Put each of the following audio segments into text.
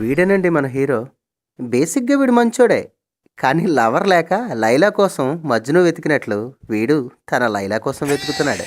వీడేనండి మన హీరో. బేసిక్‌గా వీడు మంచోడే. కానీ లవర్ లేక లైలా కోసం మజ్ను వెతికినట్లు వీడు తన లైలా కోసం వెతుకుతున్నాడు.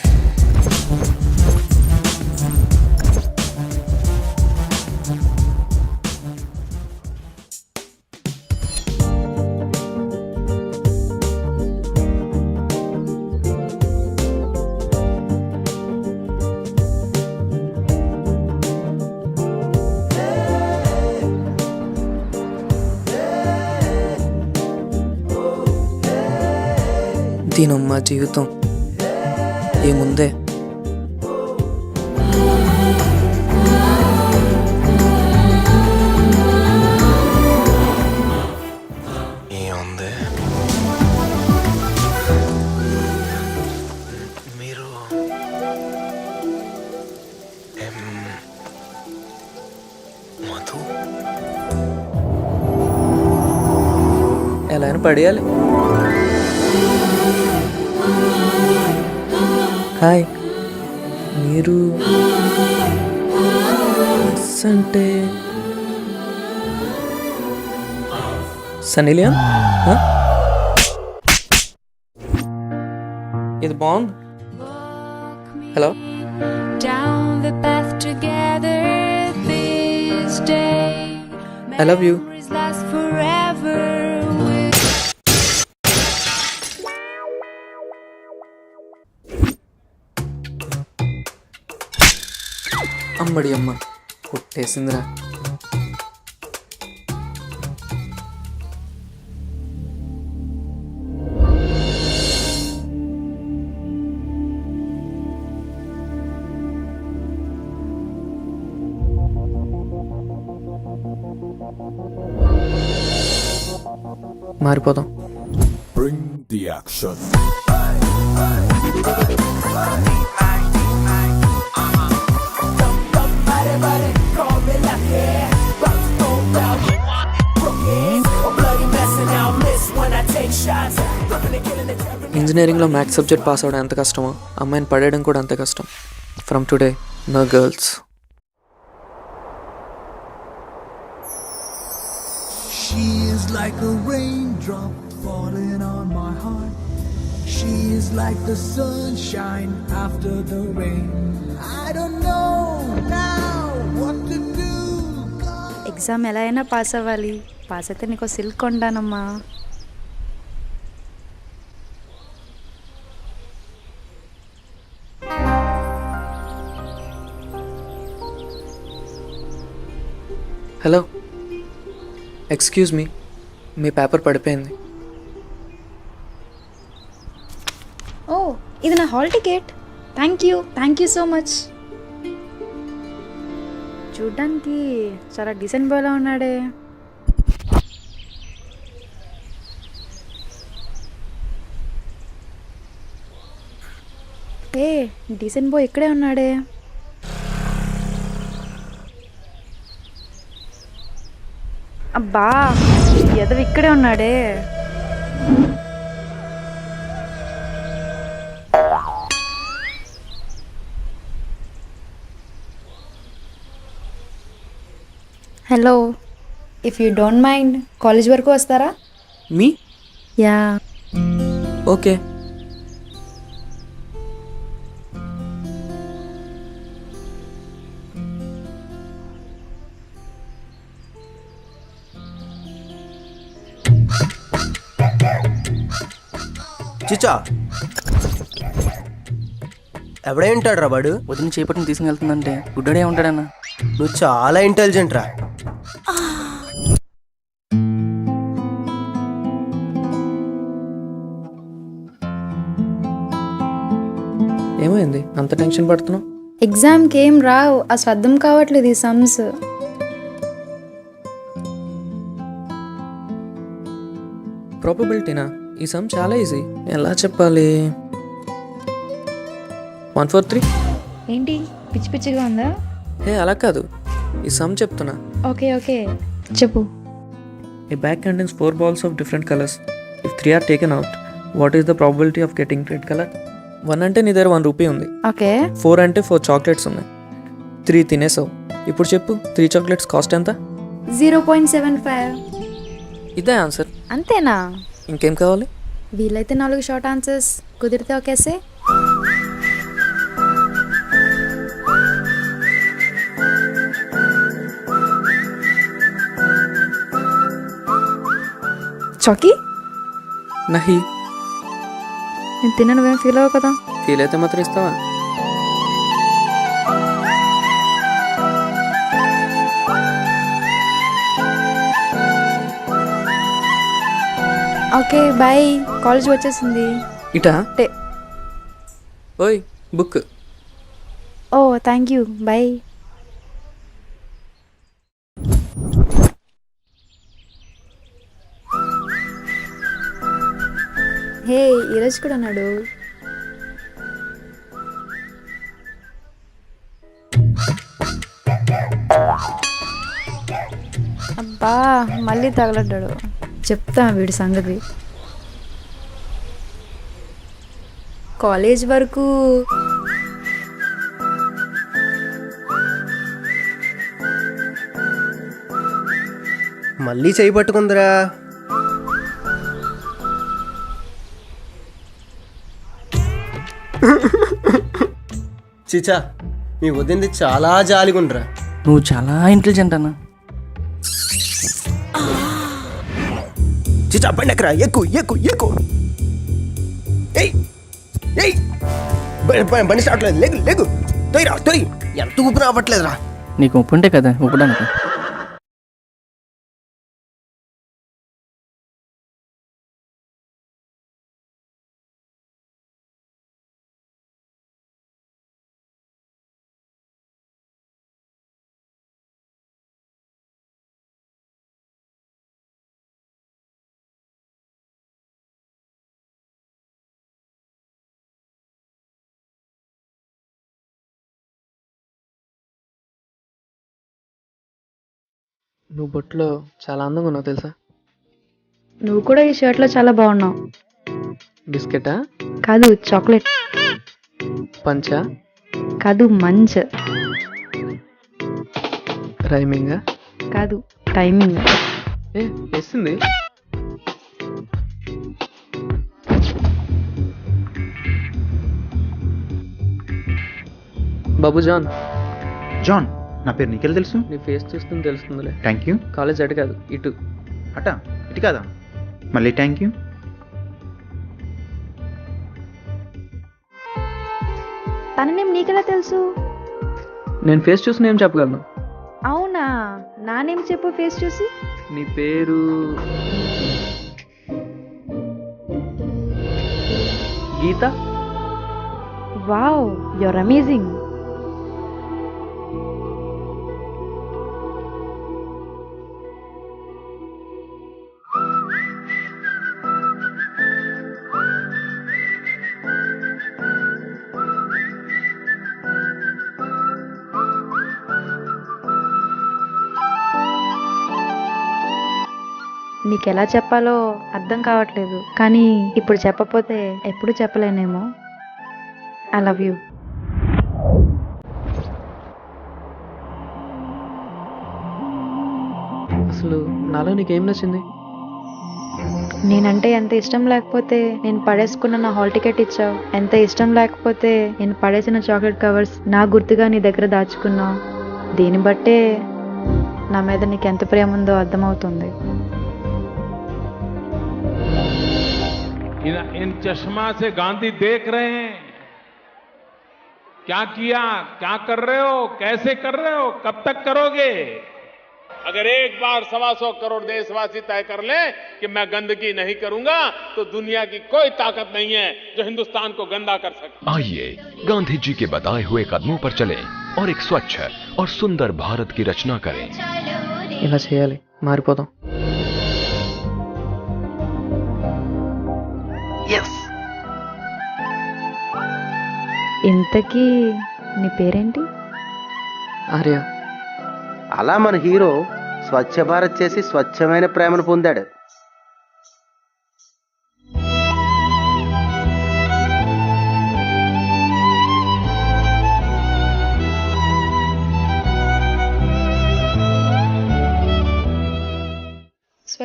దీనమ్మ జీవితం ఏముందే. ఏముంది? మీరు మధు ఎలా అయినా పడేయాలి. హాయ్, మీరు అంటే సన్నీ లియోన్? ఇది బాగుంది. Hello, I love you. అమ్మడి అమ్మ కొట్టేసిందిరా. మారిపోదాం. Bring the action. ఇంజనీరింగ్లో మ్యాథ్స్ సబ్జెక్ట్ పాస్ అవ్వడం ఎంత కష్టమో అమ్మాయిని పడేయడం కూడా అంత కష్టం. From today no girls. She is like a raindrop falling on my heart. She is like the sunshine after the rain. I don't know now what to do. Exam ఎలా అయినా పాస్ అవ్వాలి. పాస్ అయితే నీకు silk కొంటానమ్మా. Hello, excuse me, మీ paper పడిపోయింది. ఓ, ఇది నా hall ticket. Thank you so much. చూడ్డానికి చాలా డీసెంట్ బాయ్లా ఉన్నాడే. ఏ డీసెంట్ బాయ్ ఇక్కడే ఉన్నాడే. అబ్బా, ఎదవి ఇక్కడే ఉన్నాడే. Hello, if you don't mind college వరకు వస్తారా? మీ? యా. ఓకే. చిచ్చా ఎవడే ఉంటాడు రా వాడు? వదిన చేపట్టిని తీసుకెళ్తుందంటే గుడ్డడే ఉంటాడన్న. నువ్వు చాలా ఇంటెలిజెంట్ రా. ఏమైంది అంత టెన్షన్ పడుతున్నావు? ఎగ్జామ్కి ఏం రావు, ఆ స్వర్థం కావట్లేదు ఈ సమ్స్. ప్రాబబిలిటీనా? ఈ సమ్ చాలా ఈజీ. ఎలా చెప్పాలి? 143. ఏంటి పిచ్చి పిచ్చిగా ఉందా? హే అలా కాదు, ఈ సమ్ చెప్తున్నా. ఓకే చెప్పు. A bag contains 4 balls of different colors. If 3 are taken out, what is the probability of getting red color? 1 అంటే నీ దగ్గర 1 రూపీ ఉంది. ఓకే. 4 అంటే 4 చాక్లెట్స్ ఉన్నాయి. 3 తినేసావు. ఇప్పుడు చెప్పు 3 చాక్లెట్స్ కాస్ట్ ఎంత? 0.75. ఇదే ఆన్సర్. అంతేనా? ఇంకేం కావాలి? వీలైతే 4 షార్ట్ ఆన్సర్స్, కుదిరితే ఒకేసే. చాకీ నహి. నేను తిన్నా, నువ్వేం ఫీల్ అవ్వవు కదా? ఫీల్ అయితే మాత్రం ఇస్తావా? ఓకే బాయ్, కాలేజ్ వచ్చేసింది. ఇటా? టే- ఓయ్ బుక్. ఓ థ్యాంక్ యూ, బాయ్. హే, ఈరోజు కూడా ఉన్నాడు. అబ్బా, మళ్ళీ తగలడ్డాడు. చెప్తా వీడి సంగతి. కాలేజ్ వరకు మళ్ళీ చేయి పట్టుకుందిరా. చిచా, మీ వదింది చాలా జాలిగుండ్రా. నువ్వు చాలా ఇంటెలిజెంట్ అన్న. చిచా బండి ఎక్కరా, ఎక్కు ఎక్కు ఎక్కు. ఏయ్ ఏయ్, బండి స్టార్ట్ లేదు. లేగు లేగు, తొయ్యరా తొయ్యి. ఎంత ఊపిరి అవ్వట్లేదురా. నీకు ఉప్పు ఉంటే కదా ఉప్పడానికి. నువ్వు బొట్లో చాలా అందంగా ఉన్నావు తెలుసా? నువ్వు కూడా ఈ షర్ట్లో చాలా బాగున్నావు. బిస్కెటా? కాదు, చాక్లెట్. పంచా? కాదు, మంచ్. రైమింగా? కాదు, టైమింగ్. ఏ వేసింది. బాబు జాన్. జాన్, నా పేరు నీకెలా తెలుసు? నీ ఫేస్ చూస్తుంది తెలుస్తుందిలే. Thank you. కాలేజ్ అటు కాదు, ఇటు. అట ఇటు కాదా? మళ్ళీ థ్యాంక్ యూ. తన నేమ్ నీకెలా తెలుసు? నేను ఫేస్ చూసి నేను చెప్పగలను. అవునా? నా నేమ్ చెప్పు ఫేస్ చూసి. నీ పేరు గీత. Wow, your amazing. నీకెలా చెప్పాలో అర్థం కావట్లేదు, కానీ ఇప్పుడు చెప్పపోతే ఎప్పుడు చెప్పలేనేమో. I love you. అసలు నాలో నీకేం నచ్చింది? నేనంటే ఎంత ఇష్టం లేకపోతే నేను పడేసుకున్న నా హాల్ టికెట్ ఇచ్చావు. ఎంత ఇష్టం లేకపోతే నేను పడేసిన చాక్లెట్ కవర్స్ నా గుర్తుగా నీ దగ్గర దాచుకున్నావు. దీన్ని బట్టే నా మీద నీకు ఎంత ప్రేమ ఉందో అర్థమవుతుంది. इन चश्मा से गांधी देख रहे हैं। क्या किया, क्या कर रहे हो, कैसे कर रहे हो, कब तक करोगे? अगर एक बार 125 करोड़ देशवासी तय कर ले कि मैं गंदगी नहीं करूंगा, तो दुनिया की कोई ताकत नहीं है जो हिंदुस्तान को गंदा कर सके। आइए गांधी जी के बताए हुए कदमों पर चलें और एक स्वच्छ और सुंदर भारत की रचना करें। ఇలా చేయాలి, మారిపోదాం. ఇంతకీ నీ పేరేంటి? ఆర్య. అలా మన హీరో స్వచ్ఛ భారత్ చేసి స్వచ్ఛమైన ప్రేమను పొందాడు.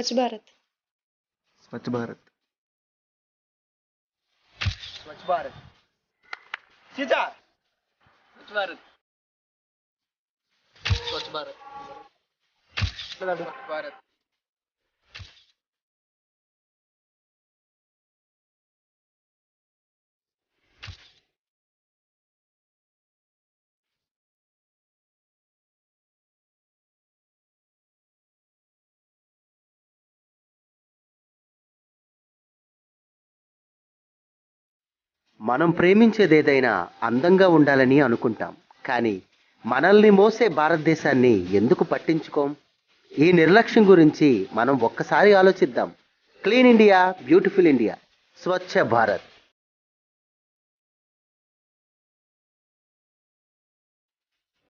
స్వచ్ఛ భారత్. స్వచ్ఛ భారత్. స్వచ్ఛ భారత్. సీత స్వచ్ఛ భారత్. స్వచ్ఛ భారత్. స్వచ్ఛ భారత్. మనం ప్రేమించేదేదైనా అందంగా ఉండాలని అనుకుంటాం, కానీ మనల్ని మోసే భారతదేశాన్ని ఎందుకు పట్టించుకోం? ఈ నిర్లక్ష్యం గురించి మనం ఒక్కసారి ఆలోచిద్దాం. Clean India, beautiful India, Swachh Bharat.